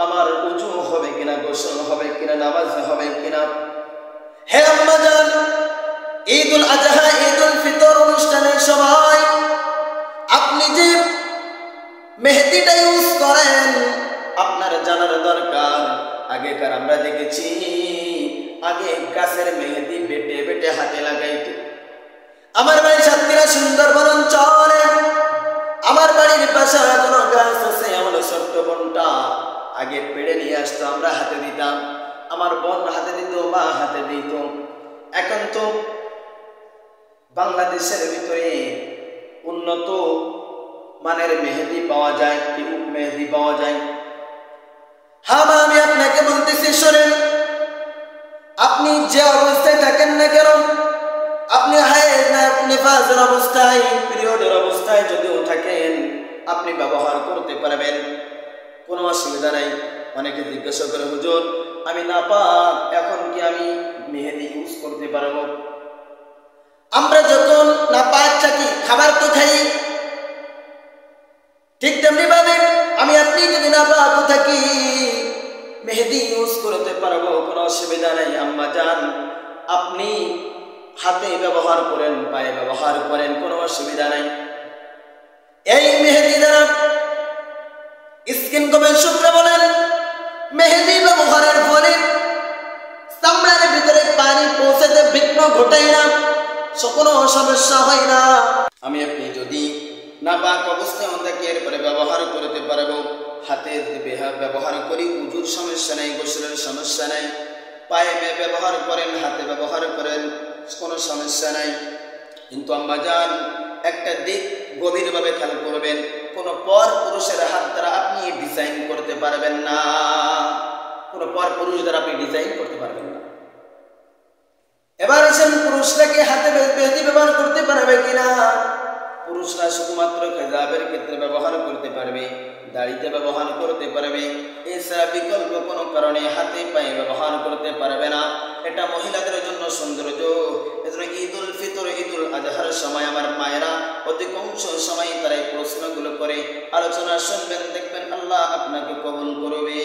আমার উযু হবে কিনা, গোসল হবে কিনা, নামাজ হবে কিনা। হে আম্মা জান, ঈদুল আজহা, ঈদুল ফিতর অনুষ্ঠানের সময় আপনি যে মেহেদিটা ইউজ করেন আপনার জানার দরকার। আগেকার আমরা দেখেছি আগে গাছের মেহেদি বেটে বেটে হাতে লাগাইতো। আমার বাড়ি সাতক্ষীরা সুন্দরবন অঞ্চলে, আমার বাড়ির পাশে কোনো গাছ আছে, আমার ছোট্ট বোনটা আগে পেড়ে নিয়ে আসতো, আমরা হাতে দিতাম, আমার বোন হাতে দিত, মা হাতে দিত। এখন তো বাংলাদেশের ভিতরে উন্নত মানের মেহেদি পাওয়া যায়, টিউব মেহেদি পাওয়া যায়। হ্যাঁ মা, আমি আপনাকে বলতেছি শোনেন, আপনি যে অবস্থায় থাকেন না কেন, আপনি হায়েজ না নিফাসের অবস্থায়, পিরিয়ডের অবস্থায় যদিও থাকেন, আপনি ব্যবহার করতে পারবেন, কোনো অসুবিধা নাই। অনেকে জিজ্ঞাসা করে, হুজুর আমি নাপাক, এখন কি আমি মেহেদি ইউজ করতে পারবো? আমরা যখন নাপাক থাকি খাবার তো খাই, ঠিক তেমনি ভাবে আমি আপনি যদি নাপাক থাকি মেহেদি ইউজ করতে পারবো, কোনো অসুবিধা নাই। আম্মা জান, আপনি হাতে ব্যবহার করেন, পায়ে ব্যবহার করেন, কোনো অসুবিধা নাই। এই মেহেদি দ্বারা স্কিন গবেষকরা বলেন মেহেদি ব্যবহারের ফলে চামড়ার ভিতরে পানি পৌঁছাতে বিঘ্ন ঘটায় না, কোনো সমস্যা হয় না। আমি আপনি যদি নাপাক অবস্থায় থাকি এরপরে ব্যবহার করতে পারবো। হাতে ব্যবহার করি, উযুর সমস্যা নেই, গোসলের সমস্যা নাই। পায়ে ব্যবহার করেন, হাতে ব্যবহার করেন, কোনো সমস্যা নাই। কিন্তু আম্মা জান, একটা দিক গভীরভাবে খেয়াল করবেন, কোনো পর পুরুষের হাত দ্বারা আপনি ডিজাইন করতে পারবেন না, কোনো পর পুরুষ দ্বারা আপনি ডিজাইন করতে পারবেন না। এবার আসেন, পুরুষরাকে হাতে মেহেদি ব্যবহার করতে পারবে কিনা? পুরুষরা শুধুমাত্র খেজাবের ক্ষেত্রে ব্যবহার করতে পারবে, দাড়িতে ব্যবহার করতে পারবে, এছাড়া বিকল্প কোনো কারণে হাতে পায়ে ব্যবহার করতে পারবে না। এটা মহিলাদের জন্য সৌন্দর্য। এজন্য ঈদুল ফিতর, ঈদুল আজহার সময় আমার মায়েরা অধিকাংশ সময় তারা এই প্রশ্নগুলো করে আলোচনা শুনবেন, দেখবেন আল্লাহ আপনাকে কবুল করবে।